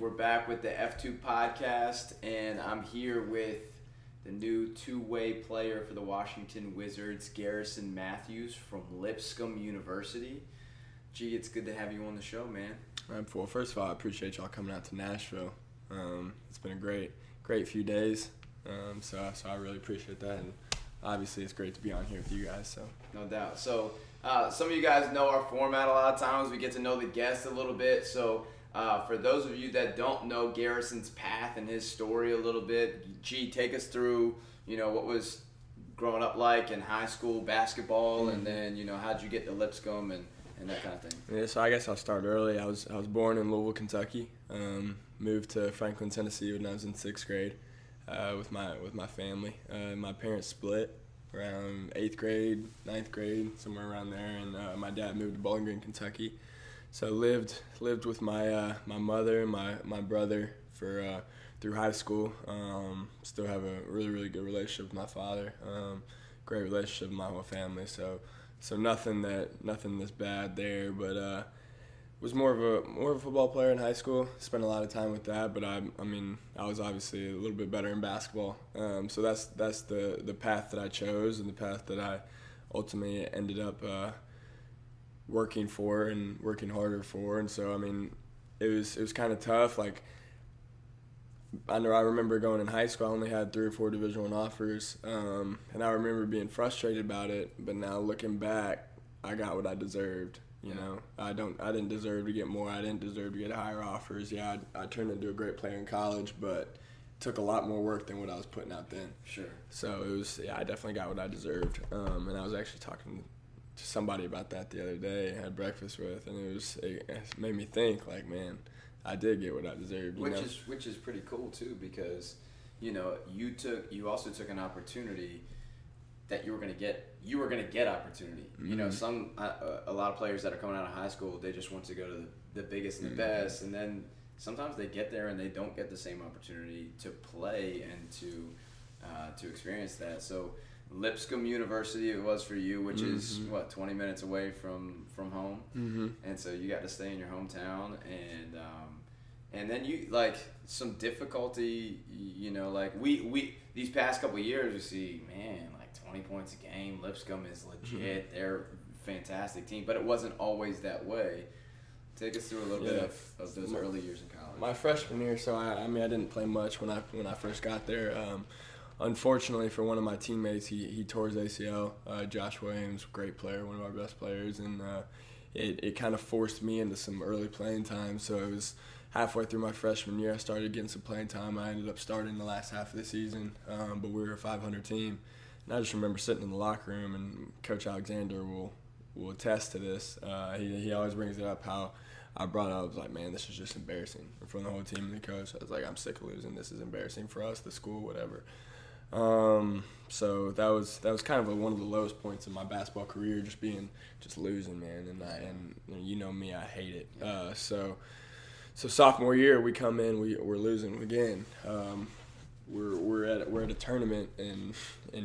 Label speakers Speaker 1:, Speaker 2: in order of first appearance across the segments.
Speaker 1: We're back with the F2 podcast, and I'm here with the new two-way player for the Washington Wizards, Garrison Mathews from Lipscomb University. Gee, it's good to have you on the show, man.
Speaker 2: Well, first of all, I appreciate y'all coming out to Nashville. It's been a great few days, so I really appreciate that, and obviously it's great to be on here with you guys. So
Speaker 1: no doubt. So some of you guys know our format a lot of times. We get to know the guests a little bit. So for those of you that don't know Garrison's path and his story a little bit, take us through, what was growing up like in high school basketball, and then, how'd you get to Lipscomb and that kind of thing.
Speaker 2: Yeah, so I guess I'll start early. I was born in Louisville, Kentucky. Moved to Franklin, Tennessee when I was in 6th grade with my family. My parents split around 8th grade, 9th grade, somewhere around there, and my dad moved to Bowling Green, Kentucky. So lived with my mother and my brother for through high school. Still have a really good relationship with my father. Great relationship with my whole family. So nothing that's bad there. But was more of a football player in high school. Spent a lot of time with that. But I was obviously a little bit better in basketball. So that's the path that I chose and the path that I ultimately ended up working for and working harder for. And so it was kind of tough. Like I remember going in high school, I only had 3 or 4 Division I offers, and I remember being frustrated about it. But now looking back, I got what I deserved. I didn't deserve to get more. I didn't deserve to get higher offers. Yeah, I turned into a great player in college, but it took a lot more work than what I was putting out then.
Speaker 1: Sure.
Speaker 2: So I definitely got what I deserved. And I was actually talking to somebody about that the other day. I had breakfast with, and it made me think, like, man, I did get what I deserved.
Speaker 1: Which is pretty cool too, because you also took an opportunity that you were gonna get opportunity.
Speaker 2: Mm-hmm.
Speaker 1: A lot of players that are coming out of high school, they just want to go to the biggest and the best, and then sometimes they get there and they don't get the same opportunity to play and to experience that. So Lipscomb University it was for you, which is 20 minutes away from home, and so you got to stay in your hometown, and then you like some difficulty, like we these past couple of years we see, man, like 20 points a game. Lipscomb is legit. They're a fantastic team, but it wasn't always that way. Take us through a little bit of those early years in college.
Speaker 2: My freshman year, so I didn't play much when I first got there. Unfortunately for one of my teammates, he tore his ACL. Josh Williams, great player, one of our best players, and it kind of forced me into some early playing time. So it was halfway through my freshman year, I started getting some playing time. I ended up starting the last half of the season, but we were a 500 team. And I just remember sitting in the locker room, and Coach Alexander will attest to this. He always brings it up how I brought it up. I was like, man, this is just embarrassing from the whole team and the coach. I was like, I'm sick of losing. This is embarrassing for us, the school, whatever. So that was kind of one of the lowest points in my basketball career, just losing, man. And me, I hate it. So sophomore year, we come in, we're losing again. We're at a tournament in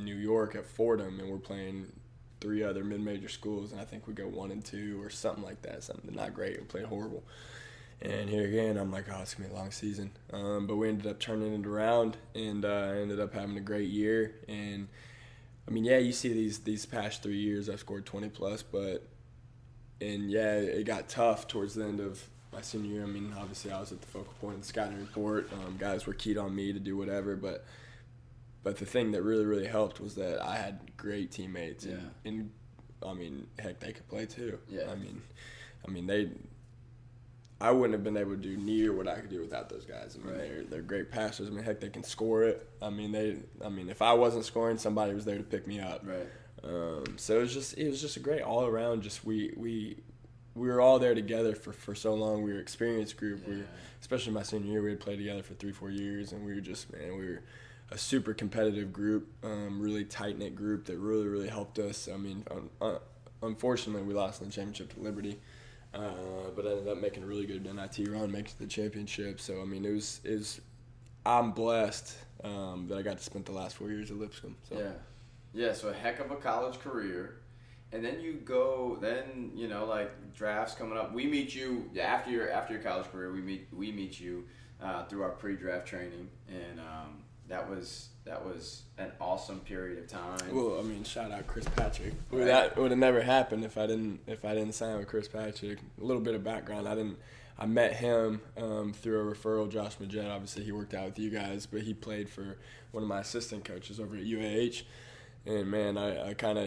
Speaker 2: New York at Fordham, and we're playing 3 other mid-major schools, and I think we go 1-2 or something like that. Something not great. We played horrible. And here again, I'm like, oh, it's gonna be a long season. But we ended up turning it around, and ended up having a great year. And you see these past 3 years, I've scored 20+, it got tough towards the end of my senior year. Obviously I was at the focal point of the scouting report. Guys were keyed on me to do whatever, but the thing that really helped was that I had great teammates, and heck, they could play too.
Speaker 1: Yeah.
Speaker 2: I wouldn't have been able to do near what I could do without those guys. They're great passers. Heck, they can score it. If I wasn't scoring, somebody was there to pick me up.
Speaker 1: Right.
Speaker 2: So it was just a great all around. Just we were all there together for so long. We were an experienced group.
Speaker 1: Yeah.
Speaker 2: Especially my senior year, we had played together for 3-4 years, and we were a super competitive group, really tight knit group that really helped us. Unfortunately, we lost in the championship to Liberty. But I ended up making a really good NIT run, making the championship. So, I'm blessed that I got to spend the last 4 years at Lipscomb. So.
Speaker 1: Yeah, so a heck of a college career. And then you go, drafts coming up. We meet you after your college career. We meet you through our pre-draft training, and that was an awesome period of time.
Speaker 2: Well, I mean, shout out Chris Patrick. Right. That would have never happened if I didn't sign with Chris Patrick. A little bit of background: I met him through a referral. Josh Majette, obviously, he worked out with you guys, but he played for one of my assistant coaches over at UAH. And man,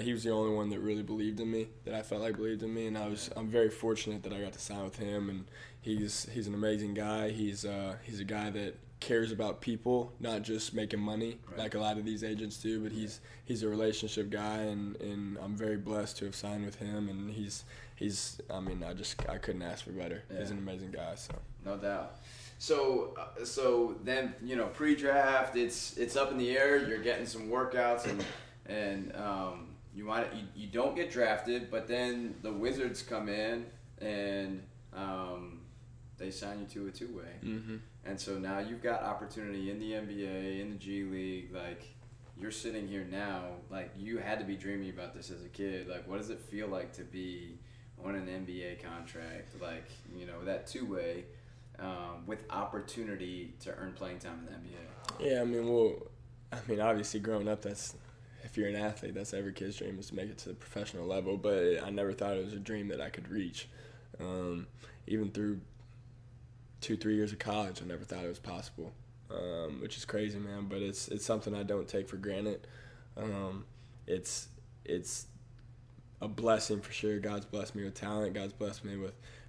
Speaker 2: he was the only one that really believed in me, that I felt like believed in me, and I'm very fortunate that I got to sign with him. And he's an amazing guy. He's a guy that cares about people, not just making money like a lot of these agents do. But he's a relationship guy, and I'm very blessed to have signed with him. And I couldn't ask for better. Yeah. He's an amazing guy. So
Speaker 1: no doubt. So then pre-draft, it's up in the air. You're getting some workouts and you don't get drafted, but then the Wizards come in and they sign you to a two-way.
Speaker 2: Mm-hmm.
Speaker 1: And so now you've got opportunity in the NBA, in the G League. Like, you're sitting here now, like, you had to be dreaming about this as a kid. Like, what does it feel like to be on an NBA contract, like, that two-way with opportunity to earn playing time in the NBA?
Speaker 2: Yeah, obviously growing up, if you're an athlete, that's every kid's dream, is to make it to the professional level. But I never thought it was a dream that I could reach. Even through 2-3 years of college, I never thought it was possible, which is crazy, man. But it's something I don't take for granted. It's a blessing for sure. God's blessed me with talent. God's blessed me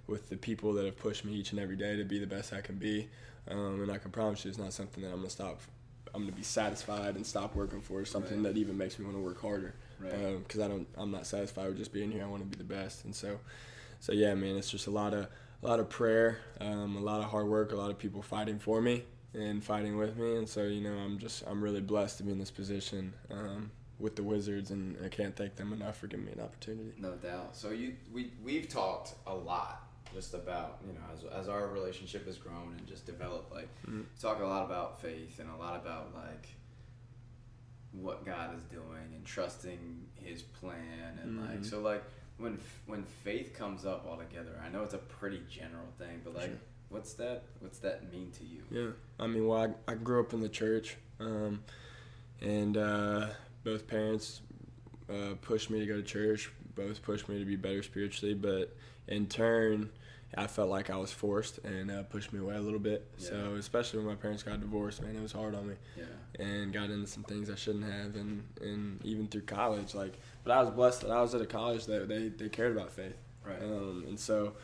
Speaker 2: with the people that have pushed me each and every day to be the best I can be. And I can promise you, it's not something that I'm going to be satisfied and stop working for. Something that even makes me want to work harder. Because I'm not satisfied with just being here. I want to be the best. And so yeah, man, it's just a lot of prayer, a lot of hard work, a lot of people fighting for me and fighting with me. And so, I'm really blessed to be in this position with the Wizards, and I can't thank them enough for giving me an opportunity.
Speaker 1: No doubt. So we've talked a lot just about, as our relationship has grown and just developed, like, talk a lot about faith and a lot about, like, what God is doing and trusting His plan. And, like, so, like, when faith comes up all together, I know it's a pretty general thing, but, like, sure. What's that mean to you?
Speaker 2: Yeah. I grew up in the church, and both parents pushed me to go to church, both pushed me to be better spiritually, but in turn, I felt like I was forced and pushed me away a little bit. Yeah. So especially when my parents got divorced, man, it was hard on me.
Speaker 1: Yeah. And
Speaker 2: got into some things I shouldn't have, and even through college, like. But I was blessed that I was at a college that they cared about faith.
Speaker 1: Right.
Speaker 2: And so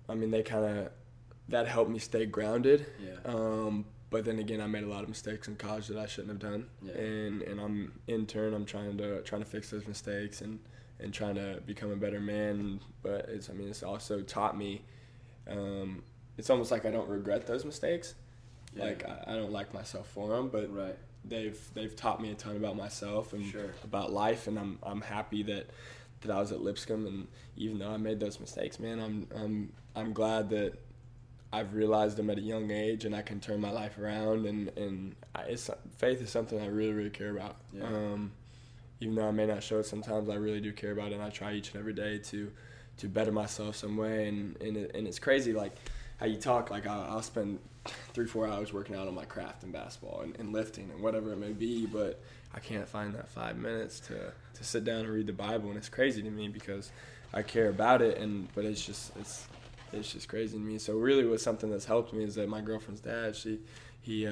Speaker 2: they that helped me stay grounded.
Speaker 1: Yeah.
Speaker 2: But then again, I made a lot of mistakes in college that I shouldn't have done.
Speaker 1: Yeah.
Speaker 2: And I'm trying to fix those mistakes and trying to become a better man. But it's also taught me, it's almost like I don't regret those mistakes.
Speaker 1: Yeah.
Speaker 2: Like I don't like myself for them, but
Speaker 1: right.
Speaker 2: They've taught me a ton about myself and
Speaker 1: sure.
Speaker 2: about life, and I'm happy that I was at Lipscomb, and even though I made those mistakes, man, I'm glad that I've realized them at a young age, and I can turn my life around, and faith is something I really, really care about.
Speaker 1: Yeah.
Speaker 2: Even though I may not show it sometimes, I really do care about it, and I try each and every day to better myself some way, and it's crazy, like, how you talk, like, I'll spend 3-4 hours working out on my craft in basketball and lifting and whatever it may be, but I can't find that 5 minutes to sit down and read the Bible, and it's crazy to me because I care about it, but it's just crazy to me. So really what's something that's helped me is that my girlfriend's dad, he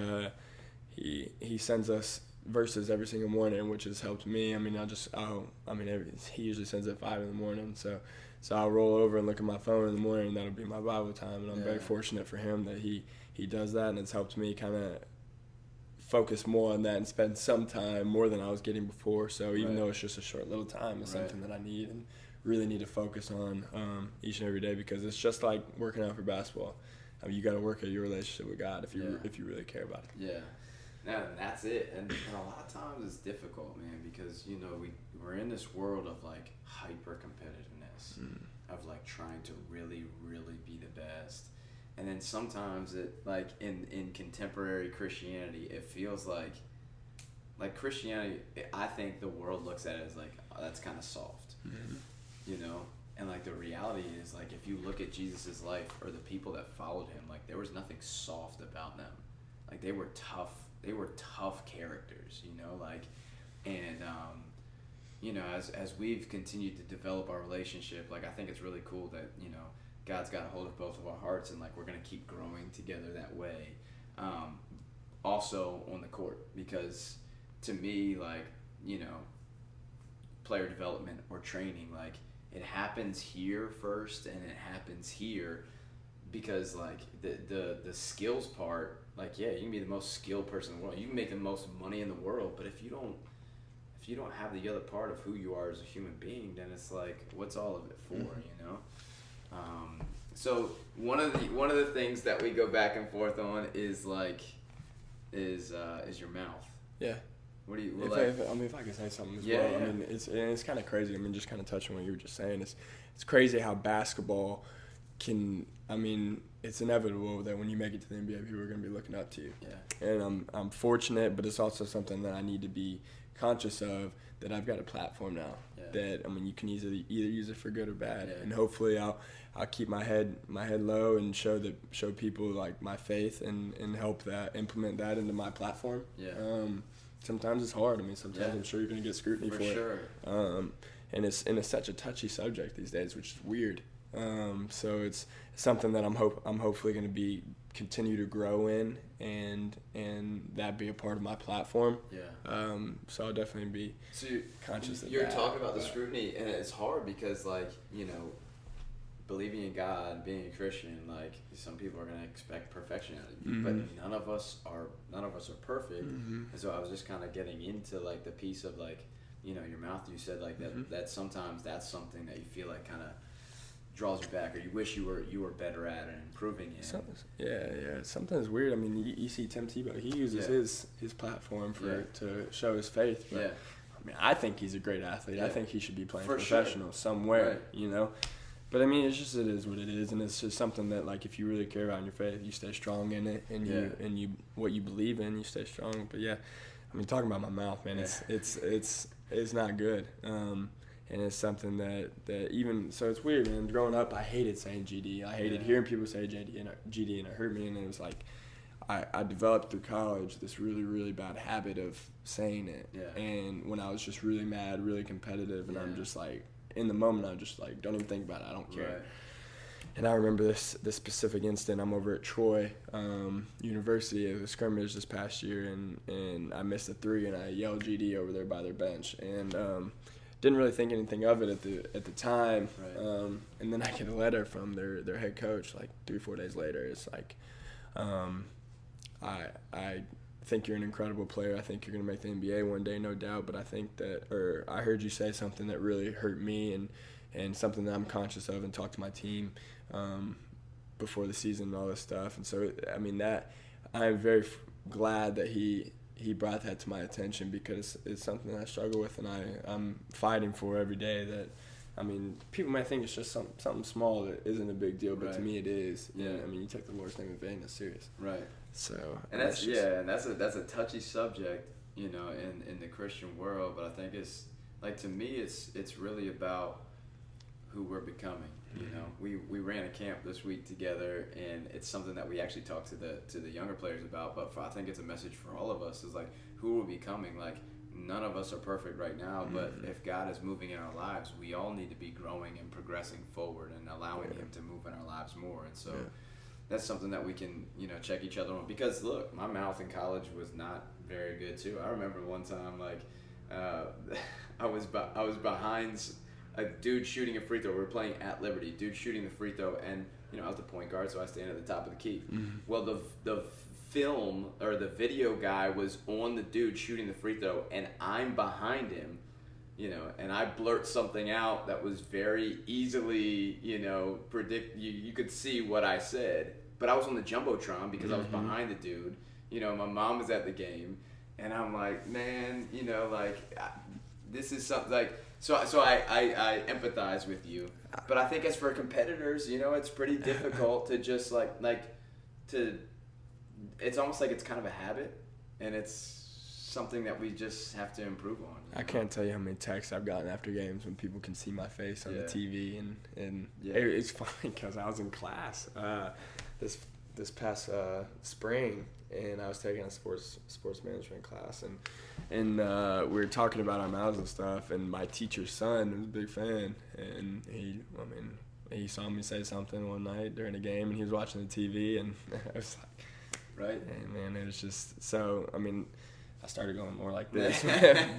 Speaker 2: sends us verses every single morning, which has helped me. He usually sends it at 5 in the morning, so I'll roll over and look at my phone in the morning, and that'll be my Bible time, and I'm very fortunate for him that he does that, and it's helped me kind of focus more on that and spend some time more than I was getting before. So even though it's just a short little time, it's something that I need and really need to focus on each and every day, because it's just like working out for basketball. You got to work at your relationship with God if you really care about it.
Speaker 1: Yeah. No, that's it. And a lot of times it's difficult, man, because, we're in this world of, like, hyper-competitiveness, of, like, trying to really, really be the best. And then sometimes it, like, in contemporary Christianity, it feels like Christianity, I think the world looks at it as, like, oh, that's kind of soft, And like the reality is, like, if you look at Jesus's life or the people that followed him, like there was nothing soft about them. Like they were tough. They were tough characters, you know, like, and you know, as we've continued to develop our relationship, like I think it's really cool that, you know, God's got a hold of both of our hearts, and like we're gonna keep growing together that way. Also on the court, because to me, like, you know, player development or training, like it happens here first, and it happens here because like the skills part, like, yeah, you can be the most skilled person in the world, you can make the most money in the world, but if you don't have the other part of who you are as a human being, then it's like, what's all of it for, you know? So one of the things that we go back and forth on is like is your mouth.
Speaker 2: Yeah.
Speaker 1: What do you?
Speaker 2: If I could say something as well.
Speaker 1: Yeah.
Speaker 2: I mean, it's kind of crazy. I mean, just kind of touching on what you were just saying. It's crazy how basketball can. I mean, it's inevitable that when you make it to the NBA, people are going to be looking up to you.
Speaker 1: Yeah.
Speaker 2: And I'm fortunate, but it's also something that I need to be conscious of, that I've got a platform now.
Speaker 1: Yeah.
Speaker 2: That, I mean, you can either use it for good or bad.
Speaker 1: Yeah.
Speaker 2: And hopefully I'll keep my head low and show people like my faith and help implement that into my platform.
Speaker 1: Yeah.
Speaker 2: Sometimes it's hard. I mean, sometimes I'm sure you're going to get scrutiny for
Speaker 1: sure.
Speaker 2: it. And it's such a touchy subject these days, which is weird. So it's something that I'm hopefully going to continue to grow in, and that be a part of my platform.
Speaker 1: Yeah.
Speaker 2: So I'll definitely be conscious of that.
Speaker 1: You're talking about the scrutiny, and it's hard because, like, you know, believing in God, being a Christian, like, some people are going to expect perfection out of you, but none of us are perfect. And so I was just kind of getting into like the piece of, like, you know, your mouth. You said like that sometimes that's something that you feel like kind of draws you back, or you wish you were better at and improving in.
Speaker 2: Yeah. Sometimes weird. I mean, you see Tim Tebow. He uses his platform to show his faith. But, I mean, I think he's a great athlete. I think he should be playing professional somewhere. You know. But I mean, it is what it is, and it's just something that, like, if you really care about your faith, you stay strong in it, and you what you believe in, you stay strong. But yeah, I mean, talking about my mouth, man, it's not good, and it's something that even so, it's weird, man. Growing up, I hated saying GD. I hated hearing people say GD, and it hurt me, and it was like I developed through college this really, really bad habit of saying it, and when I was just really mad, really competitive, and I'm just like, in the moment, I just like, don't even think about it. I don't care. Right. And I remember this specific instant. I'm over at Troy University at the scrimmage this past year, and I missed a three, and I yelled GD over there by their bench, and didn't really think anything of it at the time. Right. And then I get a letter from their head coach like 3-4 days later. It's like, I think you're an incredible player. I think you're going to make the NBA one day, no doubt. But I think I heard you say something that really hurt me, and something that I'm conscious of, and talked to my team before the season and all this stuff. And so, I mean, that I'm very glad that he brought that to my attention, because it's something that I struggle with, and I'm fighting for every day. That, I mean, people might think it's just something small that isn't a big deal, but to me it is. Yeah. I mean, you take the Lord's name in vain, it's serious. Right. So,
Speaker 1: and that's a touchy subject, you know, in the Christian world. But I think it's like, to me, it's really about who we're becoming. You know, we ran a camp this week together, and it's something that we actually talked to the younger players about. But I think it's a message for all of us, is like, who we're becoming. Like, none of us are perfect right now, but if God is moving in our lives, we all need to be growing and progressing forward and allowing Him to move in our lives more. And so. That's something that we can, you know, check each other on. Because, look, my mouth in college was not very good, too. I remember one time, like, I was behind a dude shooting a free throw. We were playing at Liberty. Dude shooting the free throw, and, you know, I was the point guard, so I stand at the top of the key. Well, the film, or the video guy, was on the dude shooting the free throw, and I'm behind him. You know, and I blurt something out that was very easily, you know, you could see what I said. But I was on the Jumbotron because I was behind the dude. You know, my mom was at the game, and I'm like, man, you know, like, this is something, like, so I empathize with you. But I think as for competitors, you know, it's pretty difficult to just, it's almost like it's kind of a habit, and it's something that we just have to improve on.
Speaker 2: I can't tell you how many texts I've gotten after games when people can see my face on the TV, and it's funny because I was in class this past spring, and I was taking a sports management class, and we were talking about our mouths and stuff, and my teacher's son was a big fan, and he saw me say something one night during a game, and he was watching the TV, and I was like,
Speaker 1: right,
Speaker 2: hey, man, it was just so. I mean, I started going more like this,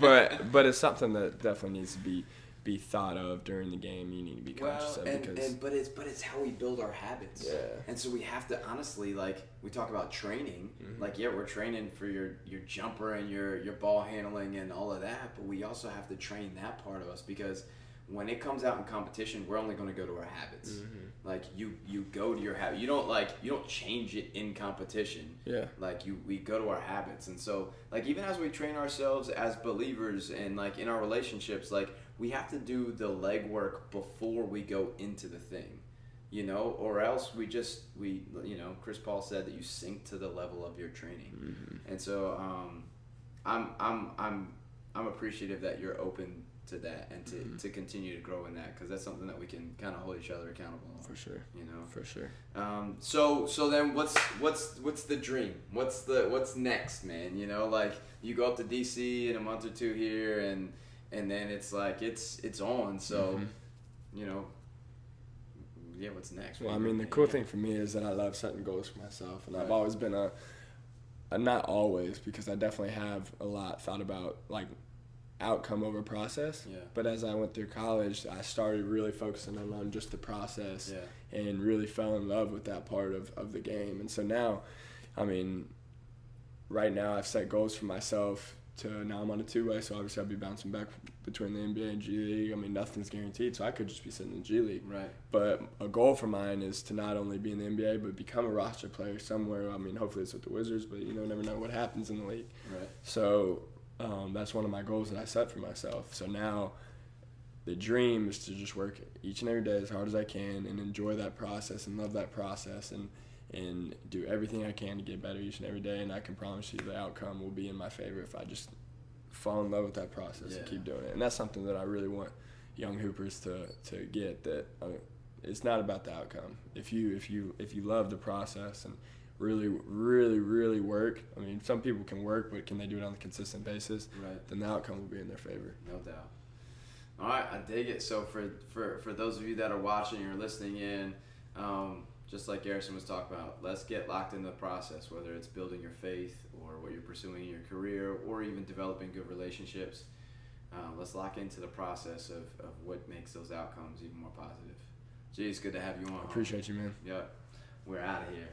Speaker 2: but it's something that definitely needs to be thought of during the game. You need to be conscious of
Speaker 1: but it's how we build our habits.
Speaker 2: Yeah.
Speaker 1: And so we have to honestly, like, we talk about training.
Speaker 2: Mm-hmm.
Speaker 1: Like, yeah, we're training for your jumper and your ball handling and all of that, but we also have to train that part of us, because when it comes out in competition, we're only going to go to our habits.
Speaker 2: Mm-hmm.
Speaker 1: Like, you go to your habit. You don't change it in competition.
Speaker 2: Yeah.
Speaker 1: Like, we go to our habits. And so, like, even as we train ourselves as believers and, like, in our relationships, like, we have to do the legwork before we go into the thing, or else Chris Paul said that you sink to the level of your training.
Speaker 2: Mm-hmm.
Speaker 1: And so, I'm appreciative that you're open to that and to continue to grow in that, because that's something that we can kind of hold each other accountable on.
Speaker 2: For sure. For sure.
Speaker 1: So then what's the dream? What's next, man? Like, you go up to DC in a month or two here, and then it's like it's on. So, what's next?
Speaker 2: Well, I mean, the cool thing for me is that I love setting goals for myself, and I've always been not always, because I definitely have a lot thought about, like, outcome over process.
Speaker 1: Yeah.
Speaker 2: But as I went through college, I started really focusing on just the process, and really fell in love with that part of the game. And so now, I mean, right now I've set goals for myself now I'm on a two-way, so obviously I'll be bouncing back between the NBA and G League. I mean, nothing's guaranteed, so I could just be sitting in the G League.
Speaker 1: Right.
Speaker 2: But a goal for mine is to not only be in the NBA, but become a roster player somewhere. I mean, hopefully it's with the Wizards, but never know what happens in the league.
Speaker 1: Right.
Speaker 2: So that's one of my goals that I set for myself. So now the dream is to just work each and every day as hard as I can and enjoy that process and love that process and do everything I can to get better each and every day. And I can promise you the outcome will be in my favor if I just fall in love with that process and keep doing it. And that's something that I really want young hoopers to get, that it's not about the outcome. If you love the process and really, really, really work. I mean, some people can work, but can they do it on a consistent basis?
Speaker 1: Right.
Speaker 2: Then the outcome will be in their favor.
Speaker 1: No doubt. All right, I dig it. So for those of you that are watching or listening in, just like Garrison was talking about, let's get locked in the process, whether it's building your faith or what you're pursuing in your career or even developing good relationships. Let's lock into the process of what makes those outcomes even more positive. Gee, it's good to have you on.
Speaker 2: Appreciate you, man.
Speaker 1: Yep. We're out of here.